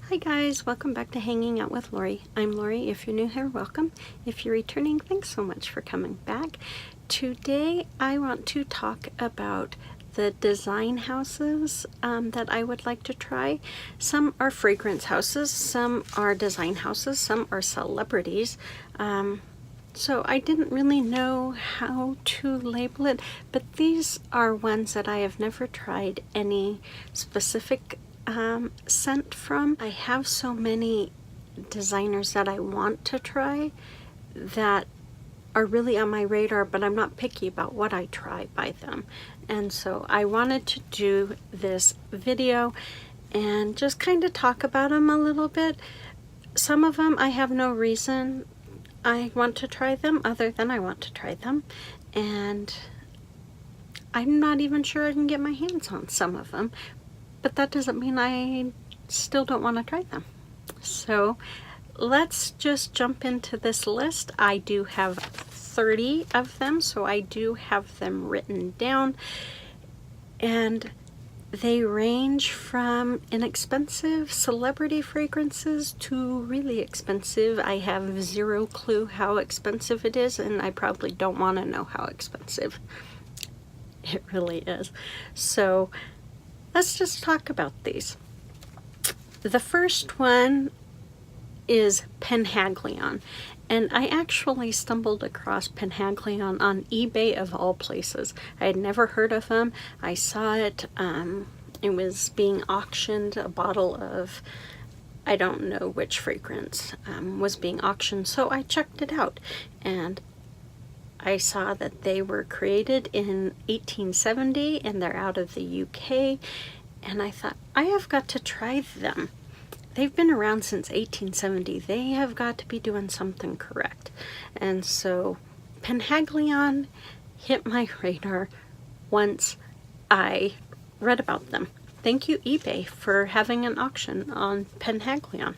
Hi guys, welcome back to Hanging Out with Lori. I'm Lori. If you're new here, welcome. If you're returning, thanks so much for coming back. Today I want to talk about the design houses that I would like to try. Some are fragrance houses, some are design houses, some are celebrities. So I didn't really know how to label it, but these are ones that I have never tried any specific scent from. I have so many designers that I want to try that are really on my radar, but I'm not picky about what I try by them. And so I wanted to do this video and just kind of talk about them a little bit. Some of them I have no reason I want to try them other than I want to try them, and I'm not even sure I can get my hands on some of them, but that doesn't mean I still don't want to try them. So let's just jump into this list. I do have 30 of them, so I do have them written down, and they range from inexpensive celebrity fragrances to really expensive. I have zero clue how expensive it is, and I probably don't want to know how expensive it really is. So let's just talk about these. The first one is Penhaglion, and I actually stumbled across Penhaglion on eBay of all places. I had never heard of them. I saw it, it was being auctioned, a bottle of, I don't know which fragrance was being auctioned, so I checked it out, and I saw that they were created in 1870 and they're out of the UK, and I thought, I have got to try them. They've been around since 1870. They have got to be doing something correct. And so Penhaglion hit my radar once I read about them. Thank you, eBay, for having an auction on Penhaglion.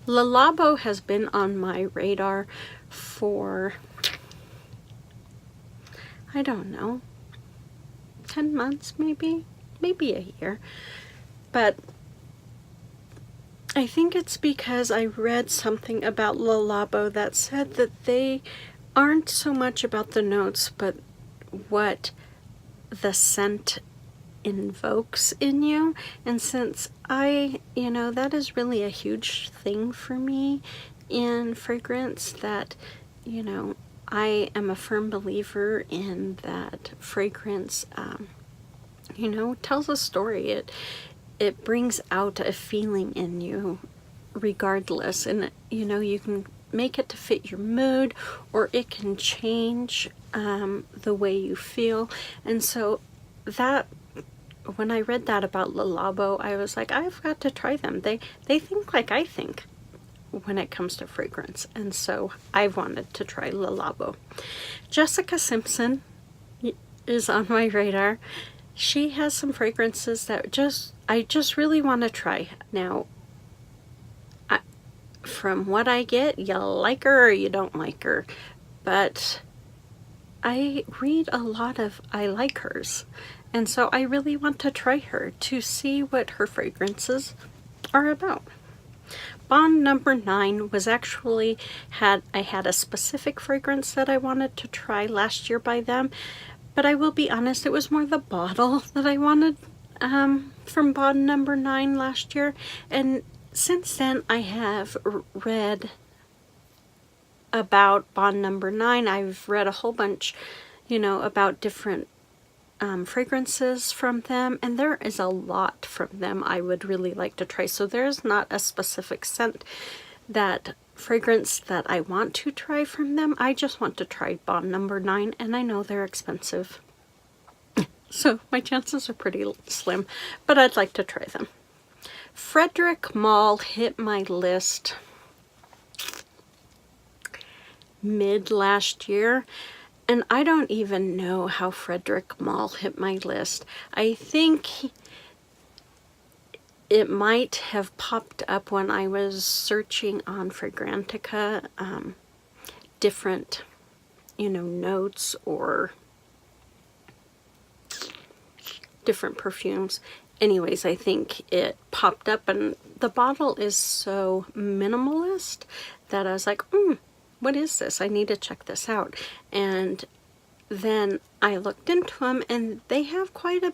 Le Labo has been on my radar for, I don't know, 10 months maybe a year. But I think it's because I read something about Le Labo that said that they aren't so much about the notes, but what the scent invokes in you. And since that is really a huge thing for me in fragrance, that, I am a firm believer in that fragrance, tells a story. It brings out a feeling in you regardless, and you can make it to fit your mood, or it can change the way you feel. And so that, when I read that about Le Labo, I was like, I've got to try them. They think like I think when it comes to fragrance, and so I wanted to try Le Labo. Jessica Simpson is on my radar. She has some fragrances that I just really want to try. Now, from what I get, you like her or you don't like her, but I read a lot of I like hers, and so I really want to try her to see what her fragrances are about. Bond number 9 was actually I had a specific fragrance that I wanted to try last year by them, but I will be honest, it was more the bottle that I wanted from Bond number 9 last year. And since then I have read about Bond number 9. I've read a whole bunch, about different fragrances from them, and there is a lot from them I would really like to try. So there's not a specific scent, that fragrance that I want to try from them. I just want to try Bond number 9, and I know they're expensive, so my chances are pretty slim, but I'd like to try them. Frederick Malle hit my list mid last year, and I don't even know how Frederick Malle hit my list. I think it might have popped up when I was searching on Fragrantica, different, notes or different perfumes. Anyways, I think it popped up, and the bottle is so minimalist that I was like, what is this? I need to check this out. And then I looked into them, and they have quite a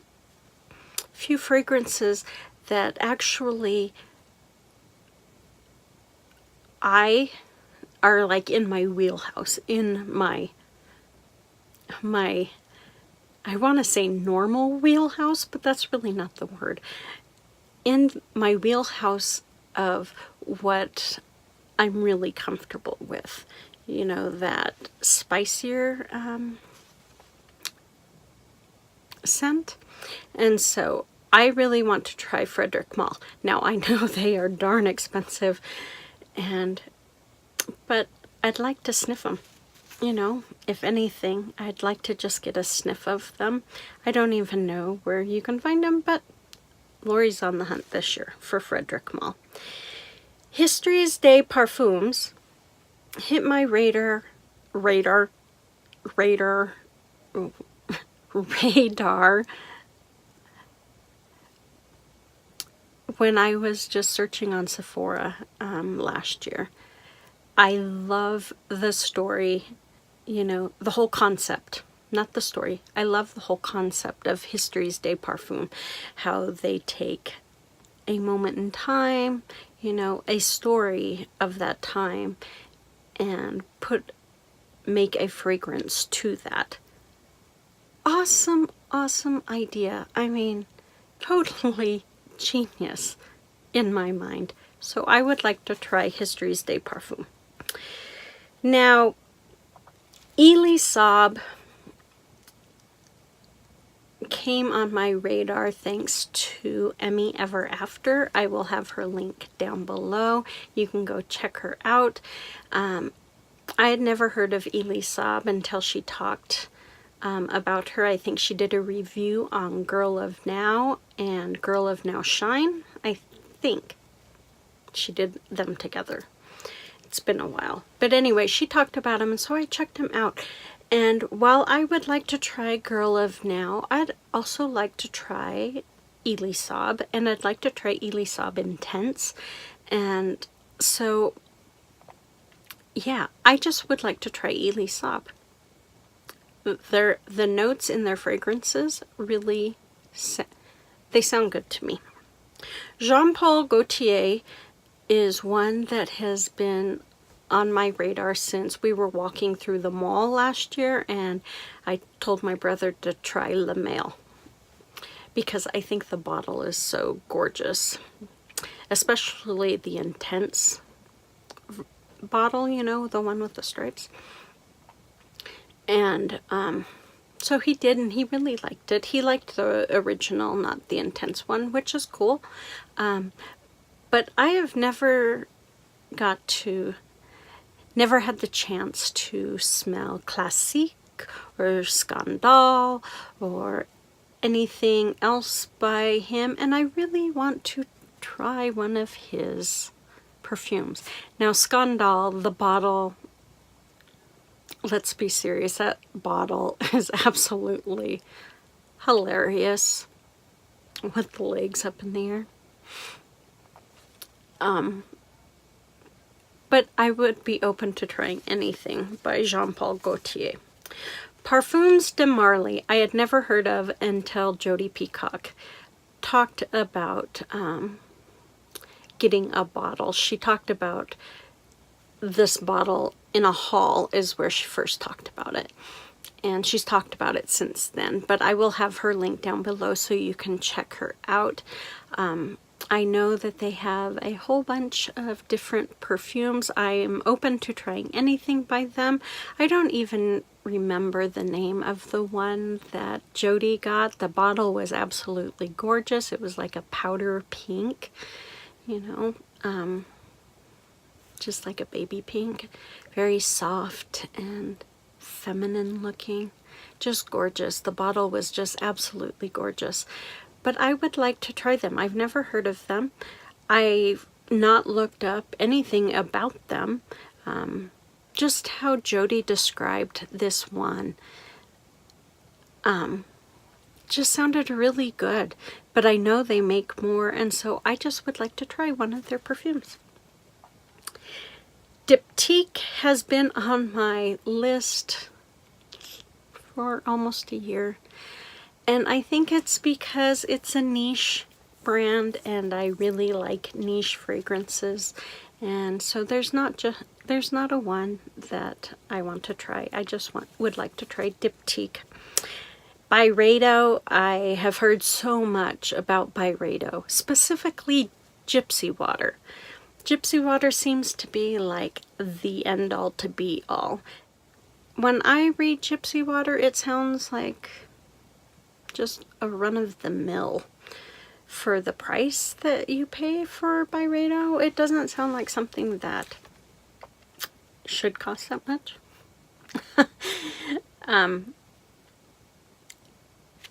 few fragrances that actually are like in my wheelhouse, in my I want to say normal wheelhouse, but that's really not the word. In my wheelhouse of what I'm really comfortable with, you know, that spicier scent. And so I really want to try Frederick Malle. Now I know they are darn expensive, but I'd like to sniff them. You know, if anything, I'd like to just get a sniff of them. I don't even know where you can find them, but Lori's on the hunt this year for Frederick Malle. History's Day Parfums hit my radar when I was just searching on Sephora last year. I love the story, you know, the whole concept, not the story. I love the whole concept of History's Day Parfum, how they take a moment in time, you know, a story of that time, and make a fragrance to that. Awesome, awesome idea. I mean, totally genius in my mind. So I would like to try History's Day Parfum. Now, Elie Saab came on my radar thanks to Emmy Ever After. I will have her link down below. You can go check her out. I had never heard of Elie Saab until she talked about her. I think she did a review on Girl of Now and Girl of Now Shine. I think she did them together. It's been a while. But anyway, she talked about them, and so I checked them out. And while I would like to try Girl of Now, I'd also like to try Elie Saab, and I'd like to try Elie Saab Intense. And so, yeah, I just would like to try Elie Saab. The notes in their fragrances really, they sound good to me. Jean Paul Gaultier is one that has been on my radar since we were walking through the mall last year, and I told my brother to try Le Male because I think the bottle is so gorgeous, especially the Intense bottle, you know, the one with the stripes. And so he did, and he really liked it. He liked the original, not the Intense one, which is cool. But I have never had the chance to smell Classique or Scandale or anything else by him, and I really want to try one of his perfumes. Now, Scandale, the bottle, let's be serious, that bottle is absolutely hilarious with the legs up in the air. But I would be open to trying anything by Jean Paul Gaultier. Parfums de Marly, I had never heard of until Jodi Peacock talked about getting a bottle. She talked about this bottle in a haul is where she first talked about it. And she's talked about it since then. But I will have her link down below so you can check her out. I know that they have a whole bunch of different perfumes. I am open to trying anything by them. I don't even remember the name of the one that Jodi got. The bottle was absolutely gorgeous. It was like a powder pink, you know, just like a baby pink. Very soft and feminine looking. Just gorgeous. The bottle was just absolutely gorgeous. But I would like to try them. I've never heard of them. I've not looked up anything about them. Just how Jodi described this one just sounded really good. But I know they make more, and so I just would like to try one of their perfumes. Diptyque has been on my list for almost a year. And I think it's because it's a niche brand and I really like niche fragrances. And so there's not a one that I want to try. I just would like to try Diptyque. Byredo, I have heard so much about Byredo, specifically Gypsy Water. Gypsy Water seems to be like the end all to be all. When I read Gypsy Water, it sounds like just a run of the mill. For the price that you pay for Byredo, it doesn't sound like something that should cost that much.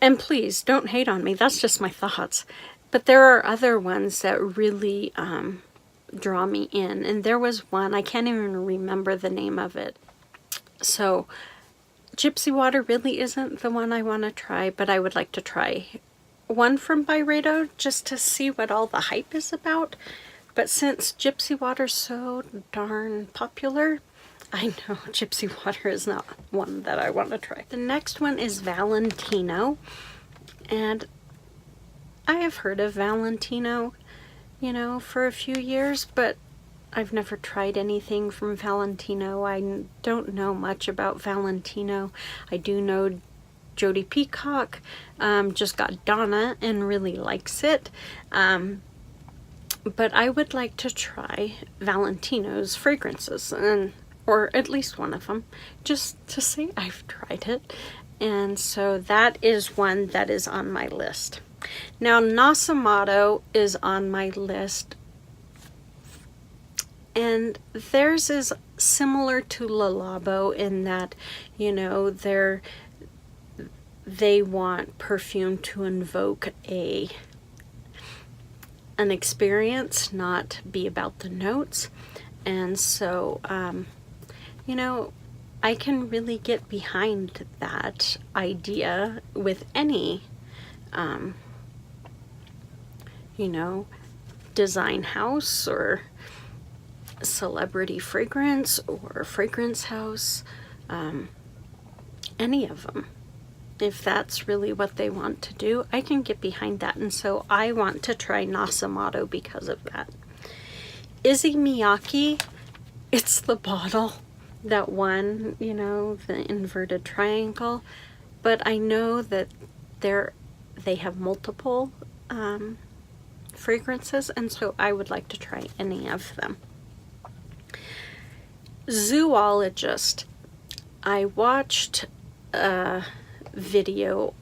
And please don't hate on me, that's just my thoughts. But there are other ones that really draw me in, and there was one, I can't even remember the name of it. So Gypsy Water really isn't the one I want to try, but I would like to try one from Byredo just to see what all the hype is about. But since Gypsy Water's so darn popular, I know Gypsy Water is not one that I want to try. The next one is Valentino, and I have heard of Valentino, you know, for a few years, but I've never tried anything from Valentino. I don't know much about Valentino. I do know Jodi Peacock just got Donna and really likes it. But I would like to try Valentino's fragrances, or at least one of them, just to say I've tried it. And so that is one that is on my list. Now, Nasomato is on my list, and theirs is similar to Le Labo in that, you know, they want perfume to invoke an experience, not be about the notes. And so, you know, I can really get behind that idea with any, you know, design house or celebrity fragrance or fragrance house, any of them. If that's really what they want to do, I can get behind that. And so I want to try Nasomato because of that. Issey Miyake, it's the bottle, that one, you know, the inverted triangle. But I know that they have multiple fragrances, and so I would like to try any of them. Zoologist. I watched a video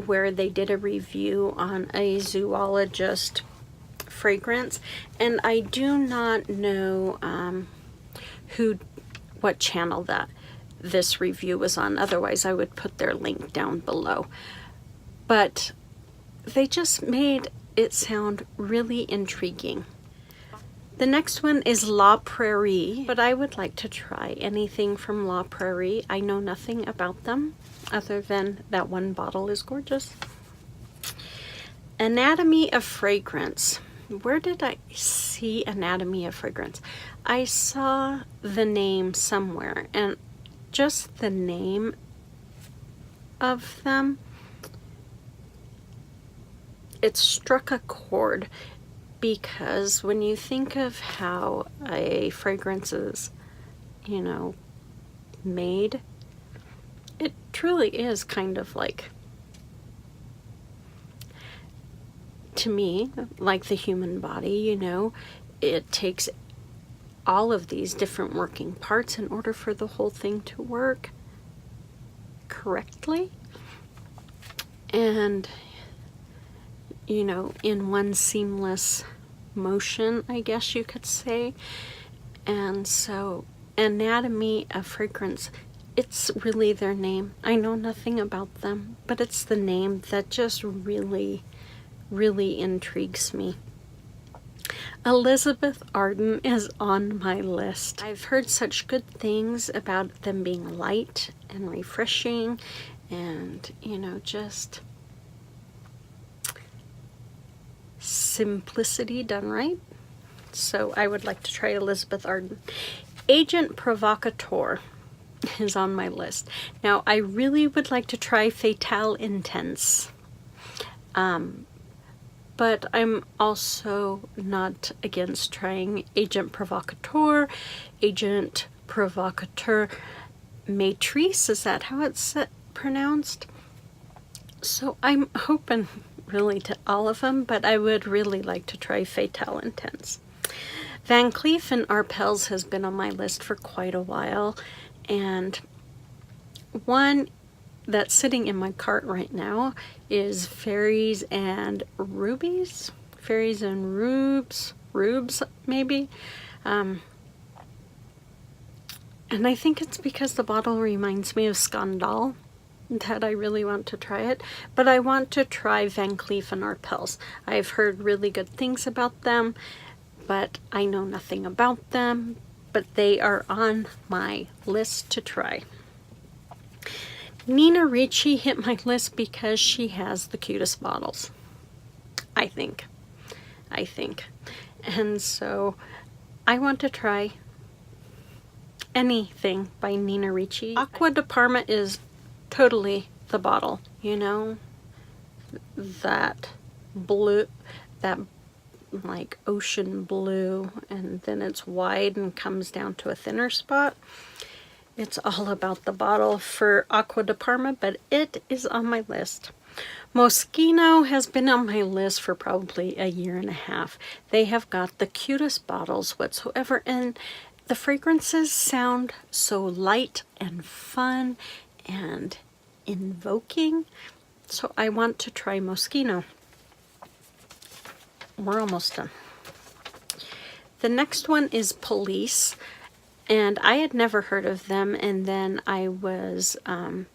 where they did a review on a Zoologist fragrance, and I do not know what channel this review was on. Otherwise I would put their link down below. But they just made it sound really intriguing. The next one is La Prairie, but I would like to try anything from La Prairie. I know nothing about them other than that one bottle is gorgeous. Anatomy of Fragrance. Where did I see Anatomy of Fragrance? I saw the name somewhere, and just the name of them, it struck a chord. Because when you think of how a fragrance is, you know, made, it truly is kind of like, to me, like the human body, you know. It takes all of these different working parts in order for the whole thing to work correctly. And you know, in one seamless motion, I guess you could say. And so, Anatomy of Fragrance, it's really their name. I know nothing about them, but it's the name that just really, really intrigues me. Elizabeth Arden is on my list. I've heard such good things about them being light and refreshing and, you know, just simplicity done right. So I would like to try Elizabeth Arden. Agent Provocateur is on my list. Now, I really would like to try Fatale Intense. But I'm also not against trying Agent Provocateur, Agent Provocateur Matrice. Is that how it's pronounced? So I'm open really to all of them, but I would really like to try Fatale Intense. Van Cleef and Arpels has been on my list for quite a while, and one that's sitting in my cart right now is Fairies and Rubies? Fairies and Rubes maybe? And I think it's because the bottle reminds me of Skandal that I really want to try it. But I want to try Van Cleef and Arpels. I've heard really good things about them, but I know nothing about them. But they are on my list to try. Nina Ricci hit my list because she has the cutest bottles. I think. And so I want to try anything by Nina Ricci. Aqua de Parma is totally the bottle, you know? That blue, that like ocean blue, and then it's wide and comes down to a thinner spot. It's all about the bottle for Aqua de Parma, but it is on my list. Moschino has been on my list for probably a year and a half. They have got the cutest bottles whatsoever, and the fragrances sound so light and fun and invoking. So I want to try Moschino. We're almost done. The next one is Police. And I had never heard of them, and then I was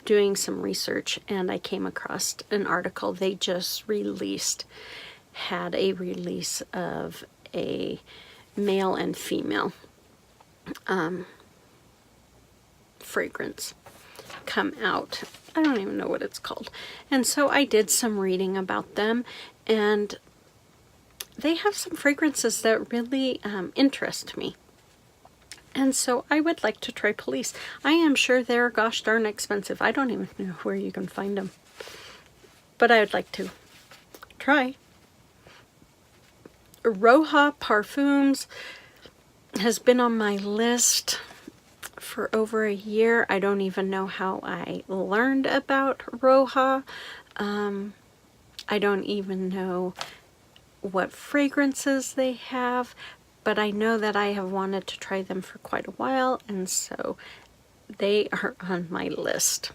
doing some research, and I came across an article they just had a release of a male and female fragrance come out. I don't even know what it's called. And so I did some reading about them, and they have some fragrances that really interest me. And so I would like to try Police. I am sure they're gosh darn expensive. I don't even know where you can find them. But I would like to try. Roja Parfums has been on my list for over a year. I don't even know how I learned about Roja. I don't even know what fragrances they have. But I know that I have wanted to try them for quite a while, and so they are on my list.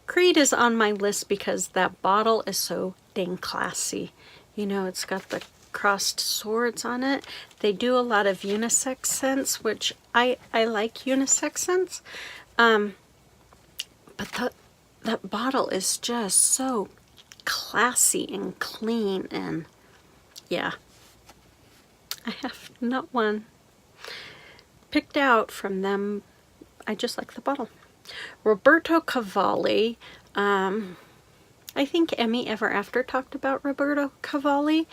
Creed is on my list because that bottle is so dang classy. You know, it's got the crossed swords on it. They do a lot of unisex scents, which I like unisex scents. But that bottle is just so classy and clean, and yeah. I have not one picked out from them. I just like the bottle. Roberto Cavalli. I think Emmy Ever After talked about Roberto Cavalli.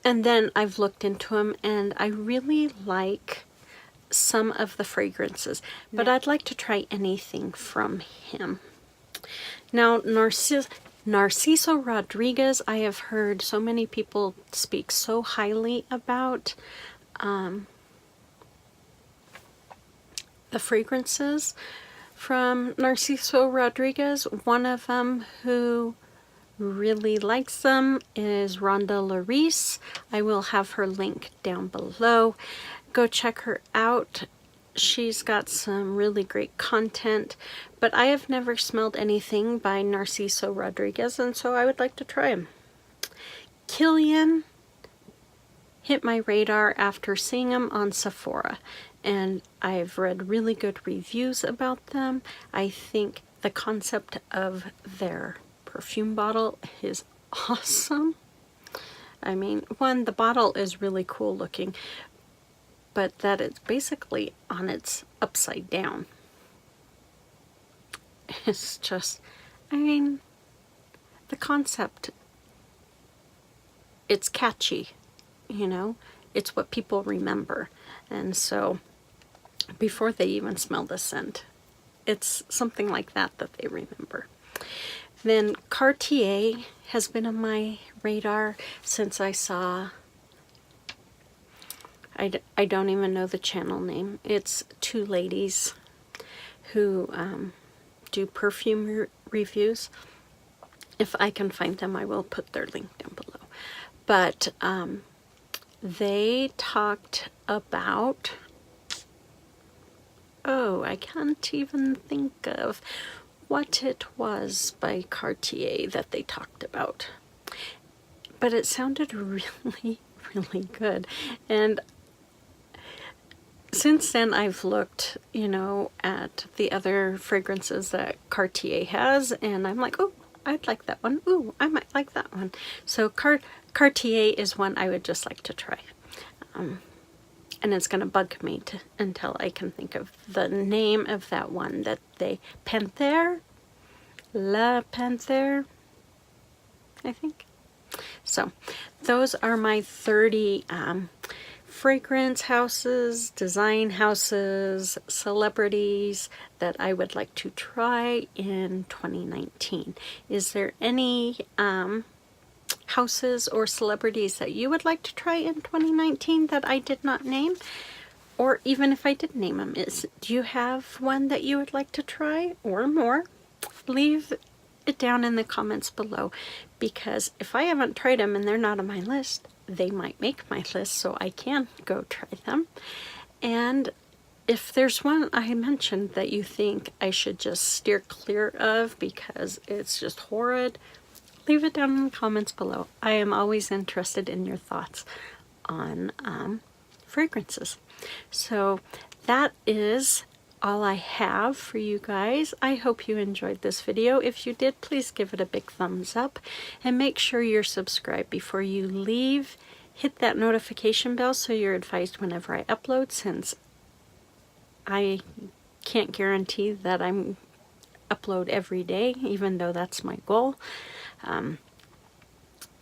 And then I've looked into him, and I really like some of the fragrances. But I'd like to try anything from him. Now, Narciso Rodriguez, I have heard so many people speak so highly about the fragrances from Narciso Rodriguez. One of them who really likes them is Rhonda Larice. I will have her link down below. Go check her out. She's got some really great content, but I have never smelled anything by Narciso Rodriguez, and so I would like to try him. Kilian hit my radar after seeing them on Sephora, and I've read really good reviews about them. I think the concept of their perfume bottle is awesome. I mean, one, the bottle is really cool looking, but that it's basically on its upside down. It's just, I mean, the concept it's catchy, you know, it's what people remember. And so before they even smell the scent, it's something like that that they remember. Then Cartier has been on my radar since I saw, I don't even know the channel name. It's two ladies who do perfume reviews. If I can find them, I will put their link down below. But they talked about, oh, I can't even think of what it was by Cartier that they talked about. But it sounded really, really good. And since then, I've looked, you know, at the other fragrances that Cartier has, and I'm like, oh, I'd like that one. Ooh, I might like that one. So Cartier is one I would just like to try. And it's going to bug me until I can think of the name of that one that they, Panthère? La Panthère, I think. So those are my 30 fragrance houses, design houses, celebrities that I would like to try in 2019. Is there any houses or celebrities that you would like to try in 2019 that I did not name? Or even if I did name them, do you have one that you would like to try or more? Leave it down in the comments below, because if I haven't tried them and they're not on my list, they might make my list so I can go try them. And if there's one I mentioned that you think I should just steer clear of because it's just horrid, leave it down in the comments below. I am always interested in your thoughts on fragrances. So that is all I have for you guys. I hope you enjoyed this video. If you did, please give it a big thumbs up and make sure you're subscribed before you leave. Hit that notification bell so you're advised whenever I upload, since I can't guarantee that I'm upload every day, even though that's my goal.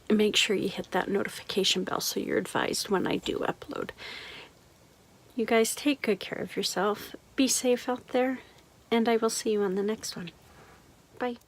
Make sure you hit that notification bell so you're advised when I do upload. You guys take good care of yourself. Be safe out there, and I will see you on the next one. Bye.